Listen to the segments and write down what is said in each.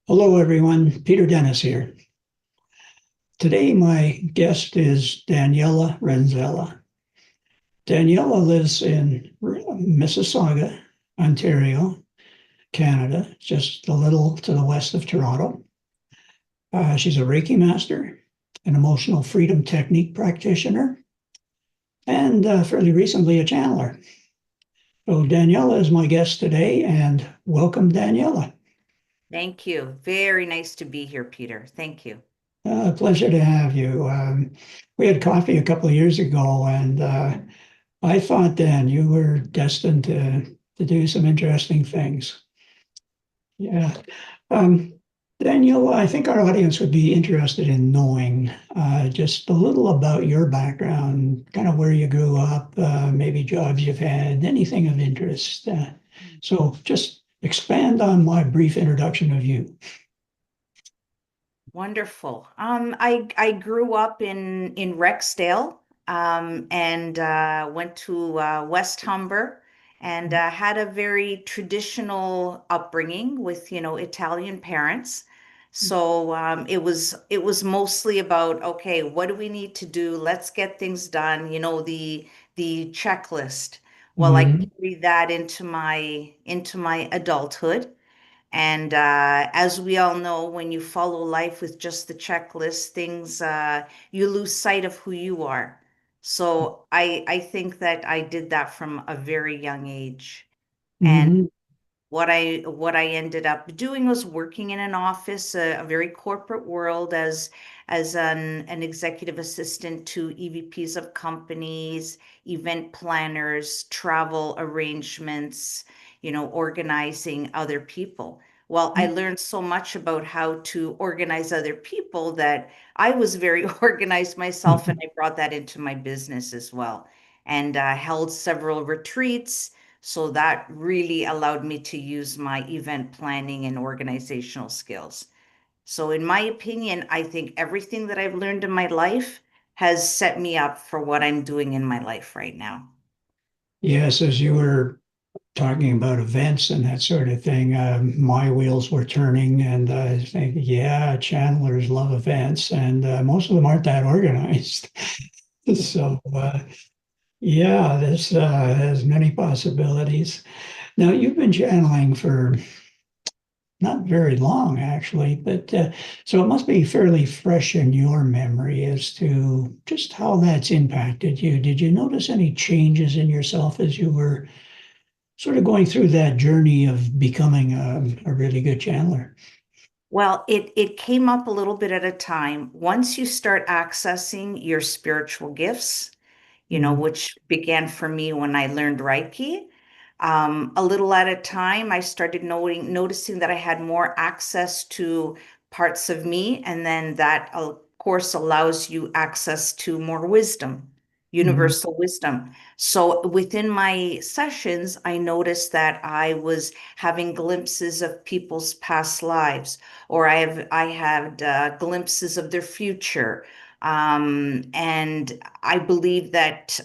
Hello, everyone. Peter Dennis here. Today, my guest is Daniela Renzella. Daniela lives in Mississauga, Ontario, Canada, just a little to the west of Toronto. She's a Reiki master, an emotional freedom technique practitioner, and fairly recently a channeler. So, Daniela is my guest today, and welcome, Daniela. Thank you. Very nice to be here, Peter. Thank you. Pleasure to have you. We had coffee a couple of years ago, and I thought then you were destined to do some interesting things. Yeah. Um, Daniel, I think our audience would be interested in knowing just a little about your background, kind of where you grew up, maybe jobs you've had, anything of interest. So just expand on my brief introduction of you. Wonderful. I grew up in Rexdale, and went to West Humber, and had a very traditional upbringing with, Italian parents. So it was mostly about, okay, what do we need to do? Let's get things done. The checklist. Well, I Mhm. carried that into my adulthood. And as we all know, when you follow life with just the checklist, you lose sight of who you are. So I think that I did that from a very young age. And Mhm. what I ended up doing was working in an office, a very corporate world, as an executive assistant to EVPs of companies, event planners, travel arrangements, organizing other people. Well, I learned so much about how to organize other people that I was very organized myself, and I brought that into my business as well, and held several retreats. So that really allowed me to use my event planning and organizational skills. So, in my opinion, I think everything that I've learned in my life has set me up for what I'm doing in my life right now. Yes, as you were talking about events and that sort of thing, my wheels were turning, and I think, yeah, channelers love events, and most of them aren't that organized. So, yeah, this has many possibilities. Now, you've been channeling for not very long, actually, but so it must be fairly fresh in your memory as to just how that's impacted you. Did you notice any changes in yourself as you were sort of going through that journey of becoming a really good channeler? Well, it came up a little bit at a time. Once you start accessing your spiritual gifts, Mm, which began for me when I learned Reiki. A little at a time, I started noticing that I had more access to parts of me, and then that, of course, allows you access to more wisdom, mhm, universal wisdom. So within my sessions, I noticed that I was having glimpses of people's past lives, or I had glimpses of their future. And I believe that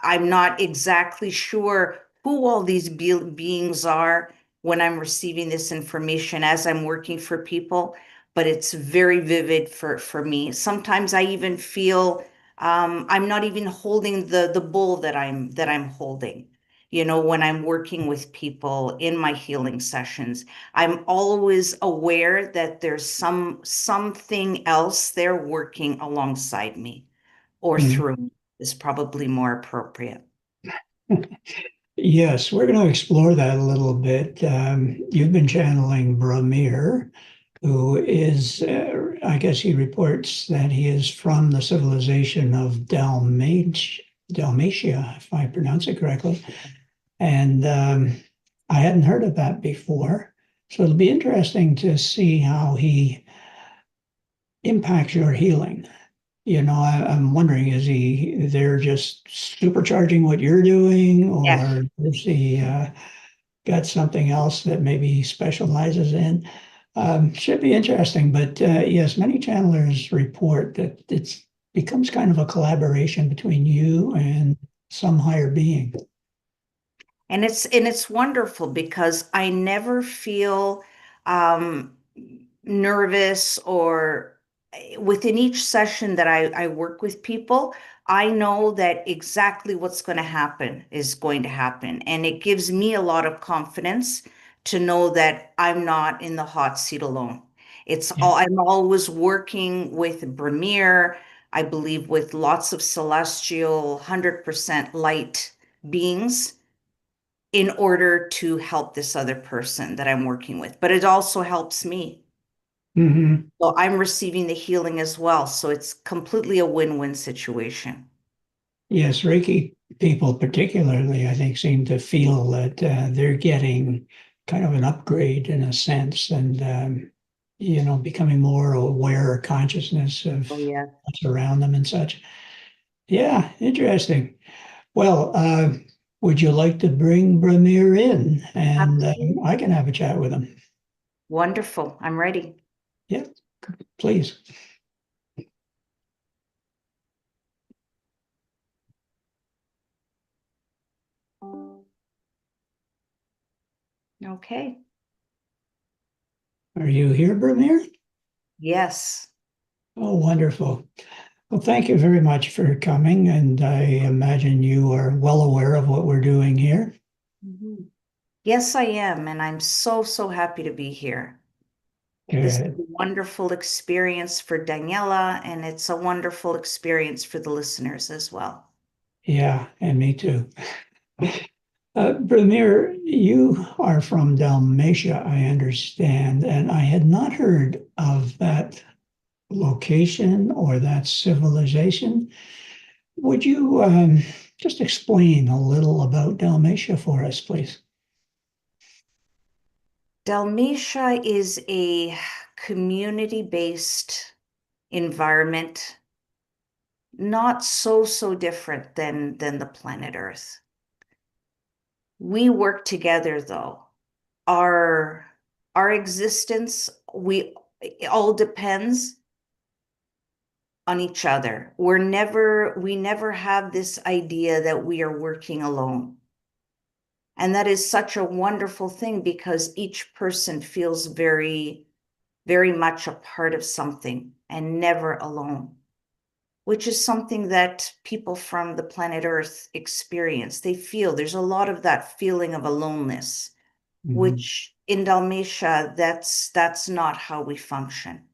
I'm not exactly sure who all these beings are when I'm receiving this information as I'm working for people, but it's very vivid for me. Sometimes I even feel I'm not even holding the bull that I'm holding. When I'm working with people in my healing sessions, I'm always aware that there's something else there working alongside me or mhm. through me is probably more appropriate. Yes, we're going to explore that a little bit. You've been channeling Bramir, who is, I guess he reports that he is from the civilization of Dalmatia, if I pronounce it correctly. And I hadn't heard of that before. So it'll be interesting to see how he impacts your healing. I'm wondering, is he there just supercharging what you're doing, Yes. or is he got something else that maybe he specializes in? Should be interesting, but yes, many channelers report that it's becomes kind of a collaboration between you and some higher being. And it's wonderful because I never feel um nervous or within each session that I work with people, I know that exactly what's going to happen is going to happen. And it gives me a lot of confidence to know that I'm not in the hot seat alone. Yeah. I'm always working with Bramir, I believe with lots of celestial 100% light beings in order to help this other person that I'm working with. But it also helps me. Hmm. So I'm receiving the healing as well. So it's completely a win-win situation. Yes, Reiki people particularly, I think, seem to feel that they're getting kind of an upgrade in a sense, and becoming more aware or consciousness of Oh, yeah. what's around them and such. Yeah, interesting. Well, would you like to bring Bramir in, and I Absolutely. can have a chat with him? Wonderful. I'm ready. Yeah, please. Okay. Are you here, Bramir? Yes. Oh, wonderful. Well, thank you very much for coming, and I imagine you are well aware of what we're doing here. Mhm. Yes, I am. And I'm so, so happy to be here. This is Good. a wonderful experience for Daniela, and it's a wonderful experience for the listeners as well. Yeah, and me too. Bramir, you are from Dalmatia, I understand, and I had not heard of that location or that civilization. Would you just explain a little about Dalmatia for us, please? Dalmatia is a community-based environment, not so different than the planet Earth. We work together though. Our our existence, we it all depends on each other. We never have this idea that we are working alone. And that is such a wonderful thing because each person feels very much a part of something and never alone, which is something that people from the planet Earth experience. They feel there's a lot of that feeling of aloneness, Mhm. which in Dalmatia, that's not how we function.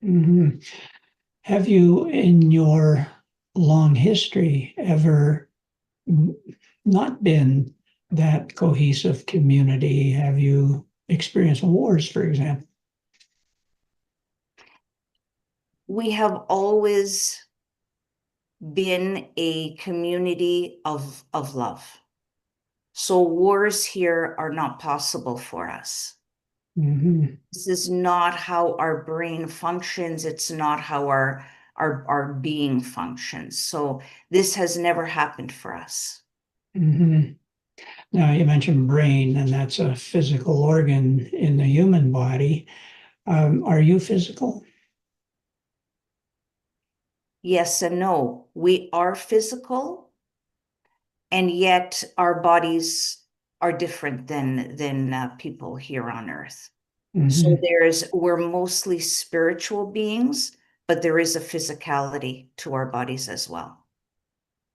Mhm. Have you, in your long history, ever n- not been that cohesive community? Have you experienced wars, for example? We have always been a community of love. So wars here are not possible for us. Hmm. This is not how our brain functions. It's not how our being functions. So this has never happened for us. Hmm. Now, you mentioned brain, and that's a physical organ in the human body. Are you physical? Yes and no. We are physical, and yet our bodies are different than people here on Earth. So Hmm. we're mostly spiritual beings, but there is a physicality to our bodies as well.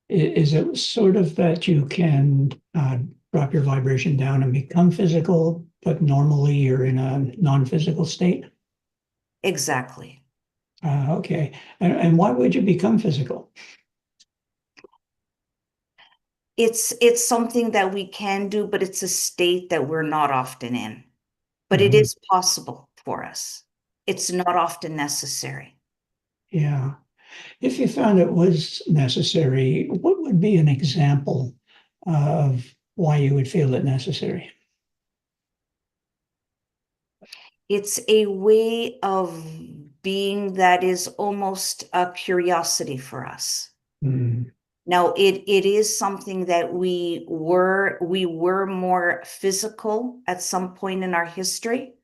Is it sort of that you can drop your vibration down and become physical, but normally you're in a non-physical state? Exactly. Okay. And why would you become physical? It's something that we can do, but it's a state that we're not often in. But it Mhm. is possible for us. It's not often necessary. Yeah. If you found it was necessary, what would be an example of why you would feel it necessary? It's a way of being that is almost a curiosity for us. Mm, Now, it is something that we were more physical at some point in our history.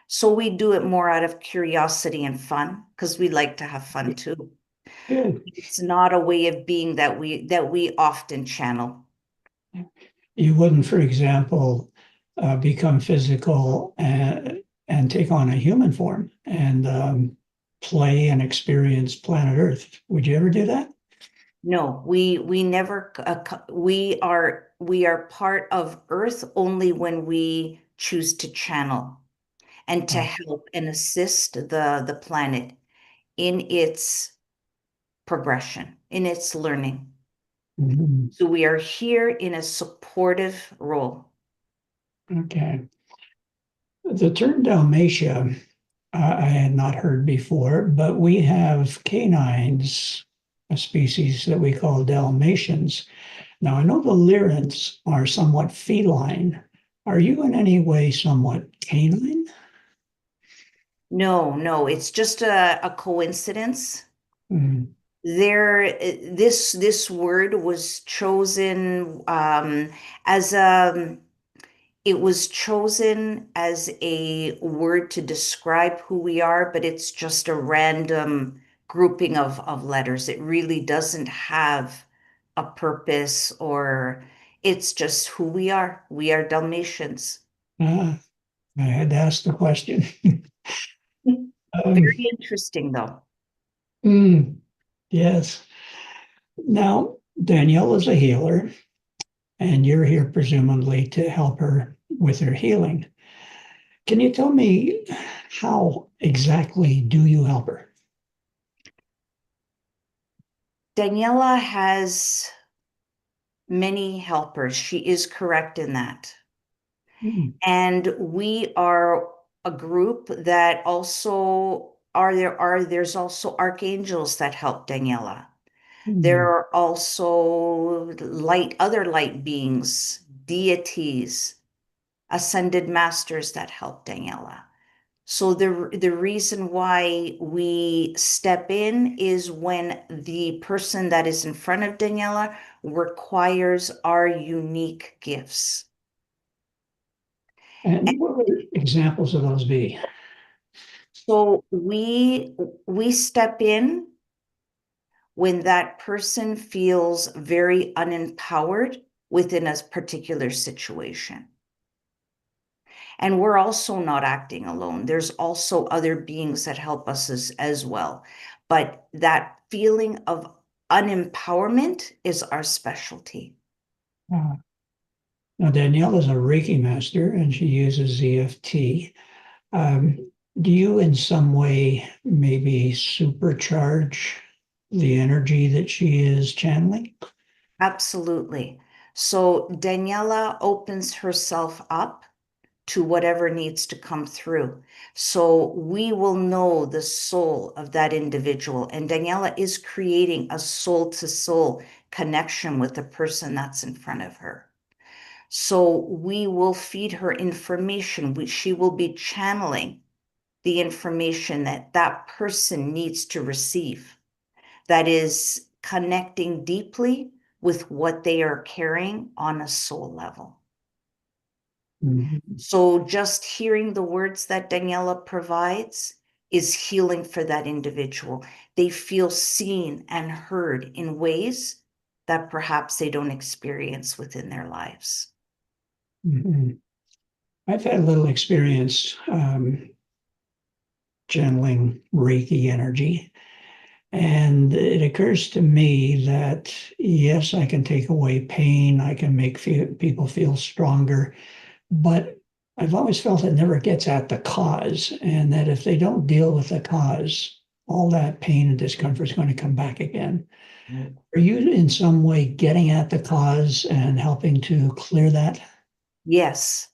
So we do it more out of curiosity and fun because we like to have fun too. good. It's not a way of being that we often channel. You wouldn't, for example, become physical, and take on a human form and play and experience planet Earth. Would you ever do that? No, we never we are part of Earth only when we choose to channel and to Uh, help and assist the planet in its progression, in its learning. mhm. So we are here in a supportive role. Okay. The term Dalmatia, I had not heard before, but we have canines, a species that we call Dalmatians. Now, I know the Lyrants are somewhat feline. Are you in any way somewhat canine? No, no, it's just a coincidence. Mm, This word was chosen as a it was chosen as a word to describe who we are, but it's just a random grouping of letters. It really doesn't have a purpose, or it's just who we are. We are Dalmatians. ah, I had to ask the question. Um, Very interesting, though. mm, yes. Now, Danielle is a healer, and you're here presumably to help her with her healing. Can you tell me how exactly do you help her? Daniela has many helpers. She is correct in that. Mm, And we are a group that also there's also archangels that help Daniela. There mm, are also other light beings, deities, ascended masters that help Daniela. So the reason why we step in is when the person that is in front of Daniela requires our unique gifts. and what would examples of those be? So we step in when that person feels very unempowered within a particular situation. And we're also not acting alone. There's also other beings that help us as well. But that feeling of unempowerment is our specialty. Uh, Now, Danielle is a Reiki master and she uses EFT. Do you, in some way, maybe supercharge the energy that she is channeling? Absolutely. So Daniela opens herself up to whatever needs to come through. So we will know the soul of that individual. And Daniela is creating a soul to soul connection with the person that's in front of her. So we will feed her information. She will be channeling the information that that person needs to receive. That is connecting deeply with what they are carrying on a soul level. Mhm, So just hearing the words that Daniela provides is healing for that individual. They feel seen and heard in ways that perhaps they don't experience within their lives. mhm. I've had a little experience channeling Reiki energy, and it occurs to me that yes, I can take away pain, I can make people feel stronger, but I've always felt it never gets at the cause, and that if they don't deal with the cause, all that pain and discomfort is going to come back again. Are you in some way getting at the cause and helping to clear that? Yes.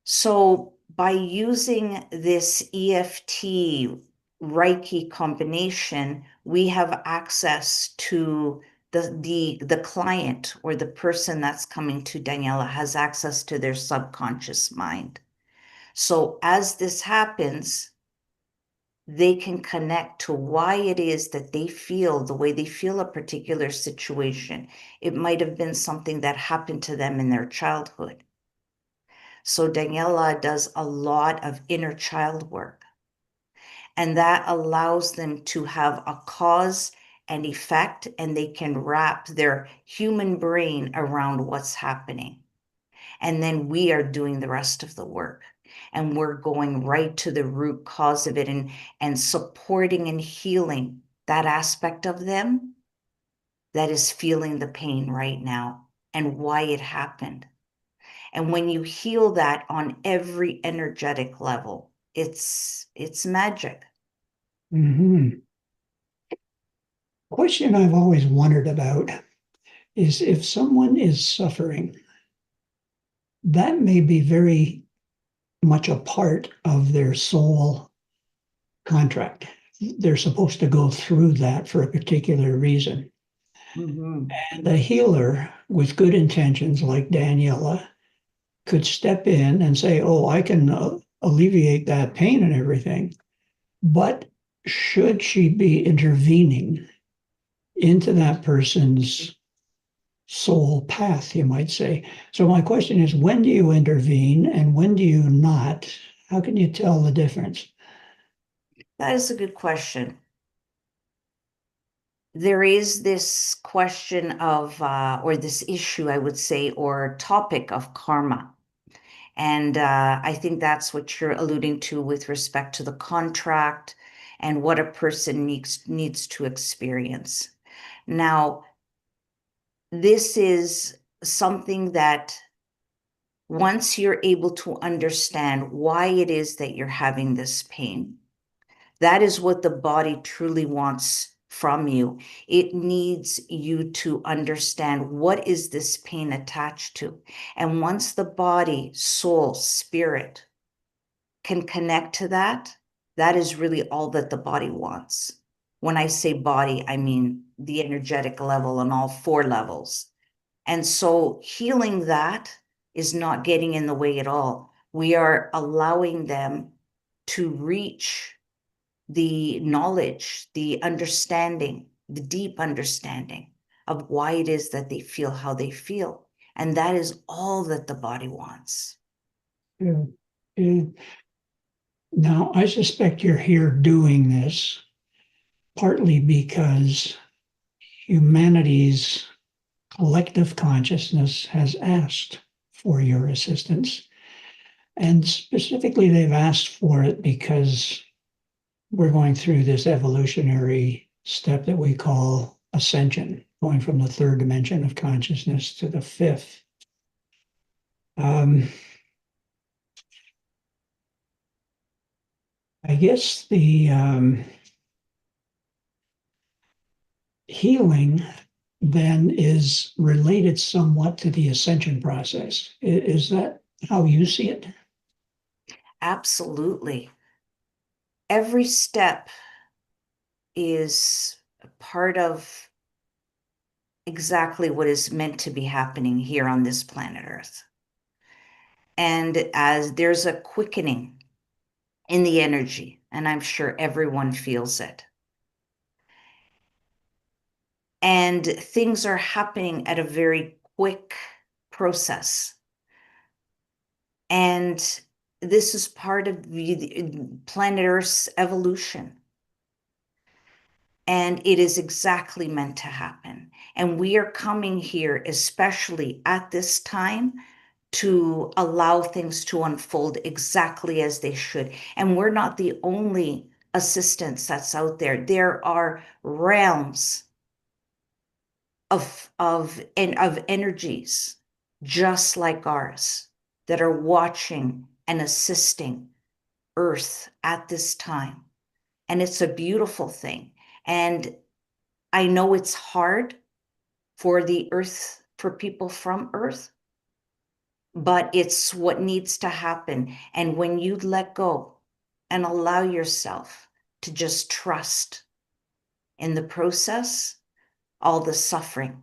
So by using this EFT Reiki combination, we have access to the client, or the person that's coming to Daniela has access to their subconscious mind. So as this happens, they can connect to why it is that they feel the way they feel a particular situation. It might have been something that happened to them in their childhood. So Daniela does a lot of inner child work, and that allows them to have a cause and effect, and they can wrap their human brain around what's happening. And then we are doing the rest of the work. and we're going right to the root cause of it and supporting and healing that aspect of them that is feeling the pain right now and why it happened. And when you heal that on every energetic level, it's magic. Mhm. Question I've always wondered about is if someone is suffering, that may be very much a part of their soul contract. They're supposed to go through that for a particular reason. Mm-hmm. And a healer with good intentions, like Daniela, could step in and say, "Oh, I can alleviate that pain and everything." But should she be intervening into that person's soul path, you might say? So, my question is, when do you intervene and when do you not? How can you tell the difference? That is a good question. There is this question of, or this issue, I would say, or topic of karma. And I think that's what you're alluding to with respect to the contract and what a person needs to experience. Now, this is something that once you're able to understand why it is that you're having this pain, that is what the body truly wants from you. It needs you to understand what is this pain attached to. And once the body, soul, spirit can connect to that, that is really all that the body wants. When I say body, I mean the energetic level on all four levels. And so healing that is not getting in the way at all. We are allowing them to reach the knowledge, the understanding, the deep understanding of why it is that they feel how they feel. And that is all that the body wants. Yeah. Yeah. Now, I suspect you're here doing this partly because humanity's collective consciousness has asked for your assistance. And specifically, they've asked for it because we're going through this evolutionary step that we call ascension, going from the third dimension of consciousness to the fifth. Um, I guess the healing then is related somewhat to the ascension process. Is that how you see it? Absolutely. Every step is part of exactly what is meant to be happening here on this planet Earth. And as there's a quickening in the energy, and I'm sure everyone feels it. And things are happening at a very quick process. And this is part of the planet Earth's evolution. And it is exactly meant to happen. And we are coming here, especially at this time, to allow things to unfold exactly as they should. And we're not the only assistance that's out there. There are realms of energies just like ours that are watching and assisting Earth at this time. And it's a beautiful thing. And I know it's hard for the Earth, for people from Earth, but it's what needs to happen. And when you let go and allow yourself to just trust in the process, all the suffering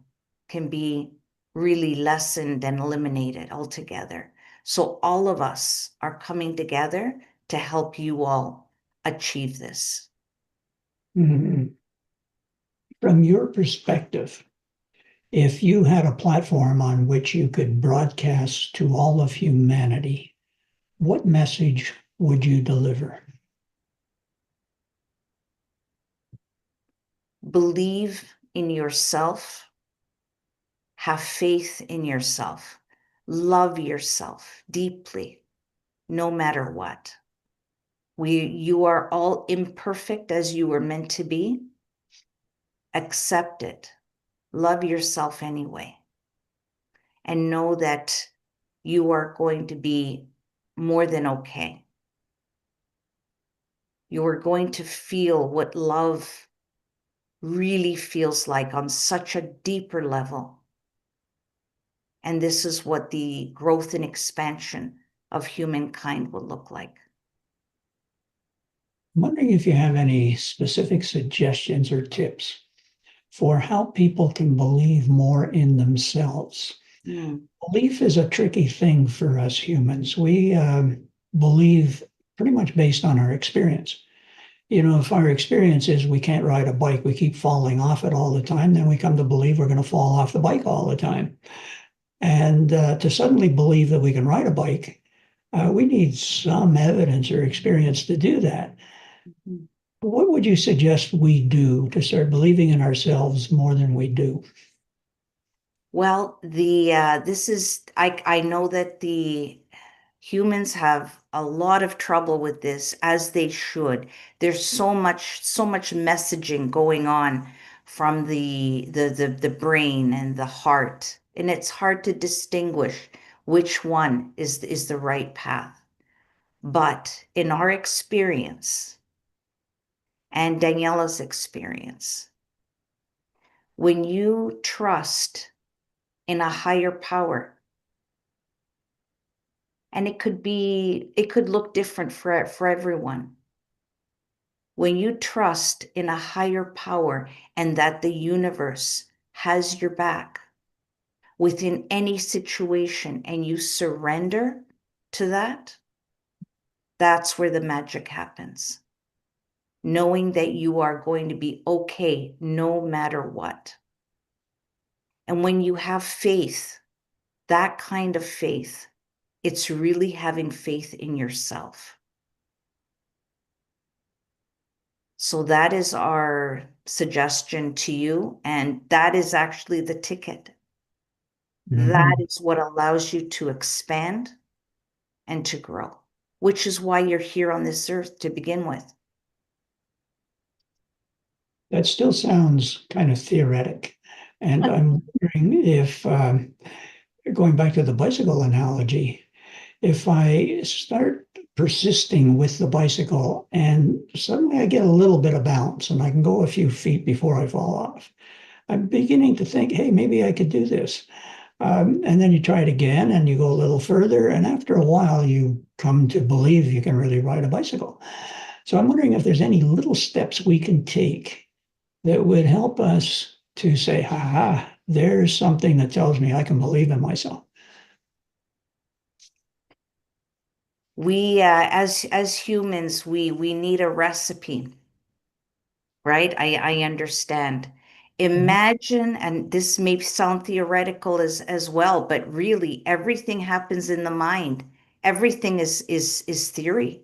can be really lessened and eliminated altogether. So all of us are coming together to help you all achieve this. Mhm. From your perspective, if you had a platform on which you could broadcast to all of humanity, what message would you deliver? Believe in yourself, have faith in yourself, love yourself deeply, no matter what. You are all imperfect as you were meant to be. Accept it. Love yourself anyway. And know that you are going to be more than okay. You are going to feel what love really feels like on such a deeper level. And this is what the growth and expansion of humankind will look like. I'm wondering if you have any specific suggestions or tips for how people can believe more in themselves. Belief is a tricky thing for us humans. We believe pretty much based on our experience. You know, if our experience is we can't ride a bike, we keep falling off it all the time, then we come to believe we're going to fall off the bike all the time. And to suddenly believe that we can ride a bike, we need some evidence or experience to do that. What would you suggest we do to start believing in ourselves more than we do? Well, I know that the humans have a lot of trouble with this, as they should. There's so much messaging going on from the brain and the heart, and it's hard to distinguish which one is the right path. But in our experience and Daniela's experience, when you trust in a higher power, and it could look different for everyone. When you trust in a higher power and that the universe has your back within any situation, and you surrender to that, that's where the magic happens. Knowing that you are going to be okay no matter what. And when you have faith, that kind of faith, it's really having faith in yourself. So that is our suggestion to you. And that is actually the ticket. That is what allows you to expand and to grow, which is why you're here on this earth to begin with. That still sounds kind of theoretic. And I'm wondering if, going back to the bicycle analogy, if I start persisting with the bicycle and suddenly I get a little bit of bounce and I can go a few feet before I fall off, I'm beginning to think, hey, maybe I could do this. And then you try it again and you go a little further. And after a while, you come to believe you can really ride a bicycle. So I'm wondering if there's any little steps we can take that would help us to say, ha, there's something that tells me I can believe in myself. We, as humans, we need a recipe, right? I understand. Imagine, and this may sound theoretical as well, but really everything happens in the mind. Everything is theory.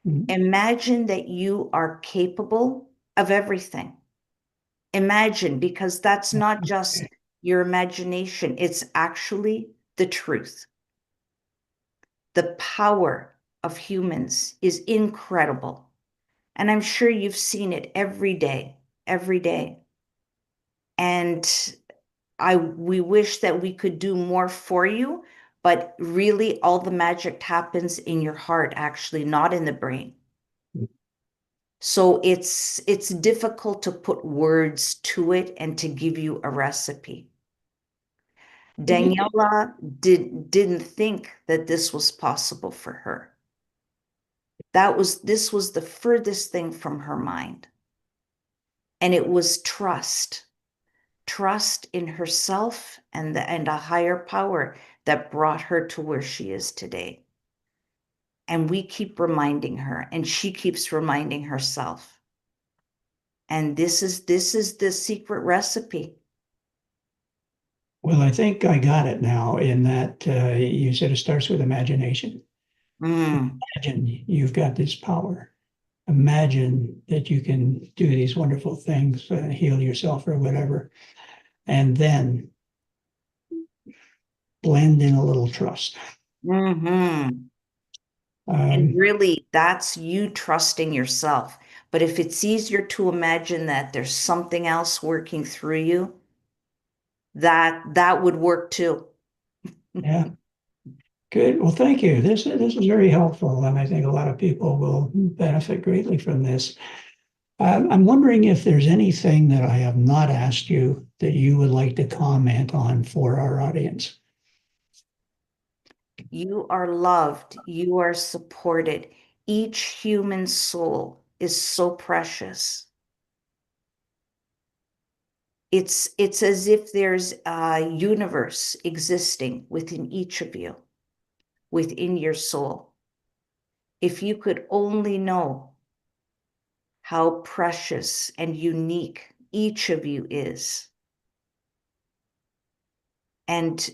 Imagine that you are capable of everything. Imagine, because that's not just your imagination, it's actually the truth. The power of humans is incredible. And I'm sure you've seen it every day, every day. And we wish that we could do more for you, but really all the magic happens in your heart, actually, not in the brain. So it's difficult to put words to it and to give you a recipe. Daniela didn't think that this was possible for her. This was the furthest thing from her mind. And it was trust in herself and a higher power that brought her to where she is today. And we keep reminding her, and she keeps reminding herself. And this is the secret recipe. Well, I think I got it now in that you said it starts with imagination. Imagine you've got this power. Imagine that you can do these wonderful things, heal yourself or whatever, and then blend in a little trust. And Um, really, that's you trusting yourself. But if it's easier to imagine that there's something else working through you, that would work too. yeah, good. Well, thank you. This is very helpful, and I think a lot of people will benefit greatly from this. I'm wondering if there's anything that I have not asked you that you would like to comment on for our audience. You are loved, you are supported. Each human soul is so precious. It's as if there's a universe existing within each of you, within your soul. If you could only know how precious and unique each of you is, and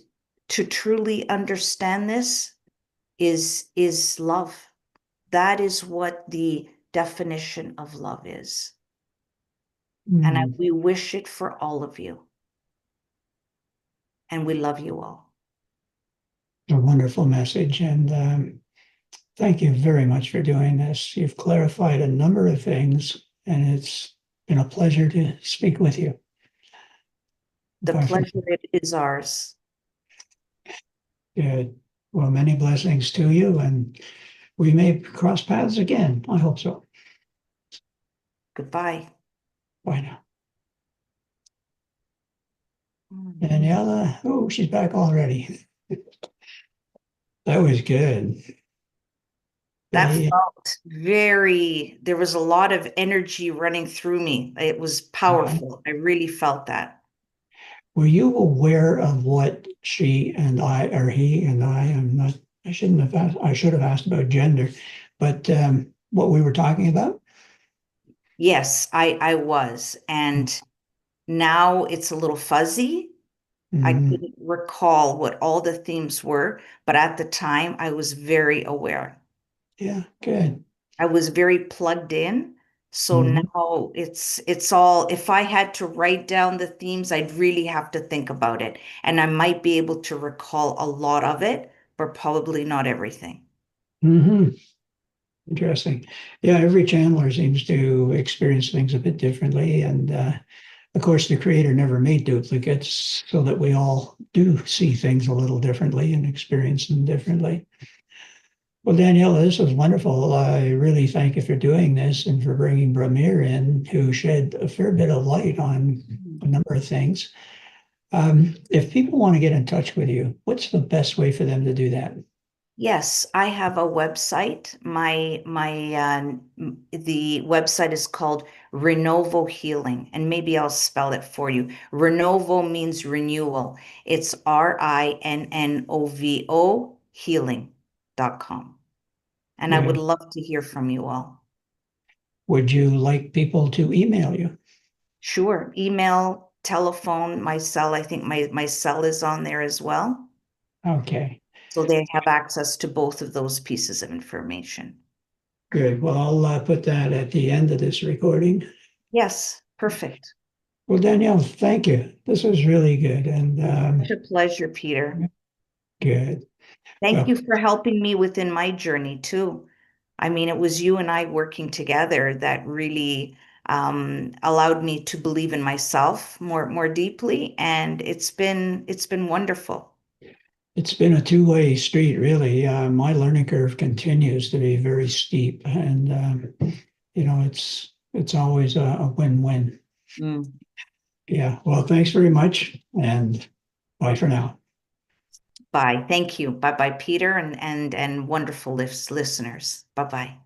to truly understand this is love. That is what the definition of love is. And Hmm, we wish it for all of you. And we love you all. a wonderful message, and thank you very much for doing this. You've clarified a number of things, and it's been a pleasure to speak with you. The Bye for pleasure it is ours. good. Well, many blessings to you, and we may cross paths again. I hope so. Goodbye. Bye now. Mm. Daniela, oh, she's back already. That was good. That They, felt there was a lot of energy running through me. It was powerful. I really felt that. were you aware of what she and I, or he and I'm not, I shouldn't have asked, I should have asked about gender, but what we were talking about? Yes, I was. And now it's a little fuzzy. I Mhm. couldn't recall what all the themes were, but at the time I was very aware. Yeah, good. I was very plugged in. So Mhm. now it's all, if I had to write down the themes, I'd really have to think about it. And I might be able to recall a lot of it, but probably not everything. Mhm. Interesting. Yeah, every channeler seems to experience things a bit differently. And of course, the creator never made duplicates so that we all do see things a little differently and experience them differently. Well, Daniela, this was wonderful. I really thank you for doing this and for bringing Bramir in, who shed a fair bit of light on a number of things. If people want to get in touch with you, what's the best way for them to do that? Yes, I have a website. The website is called Renovo Healing, and maybe I'll spell it for you. Renovo means renewal. It's RINNOVO healing.com. And I would Good. love to hear from you all. Would you like people to email you? Sure, email, telephone, my cell. I think my cell is on there as well. Okay, So they have access to both of those pieces of information. good. Well, I'll put that at the end of this recording. Yes, perfect. Well, Danielle, thank you. This was really good and Such a pleasure, Peter. good. Thank Well, you for helping me within my journey too. I mean, it was you and I working together that really allowed me to believe in myself more deeply, and it's been wonderful. it's been a two-way street, really. My learning curve continues to be very steep, and it's always a win-win. Mm. Yeah. Well, thanks very much, and bye for now. Bye. Thank you. Bye bye, Peter, and wonderful listeners. Bye bye.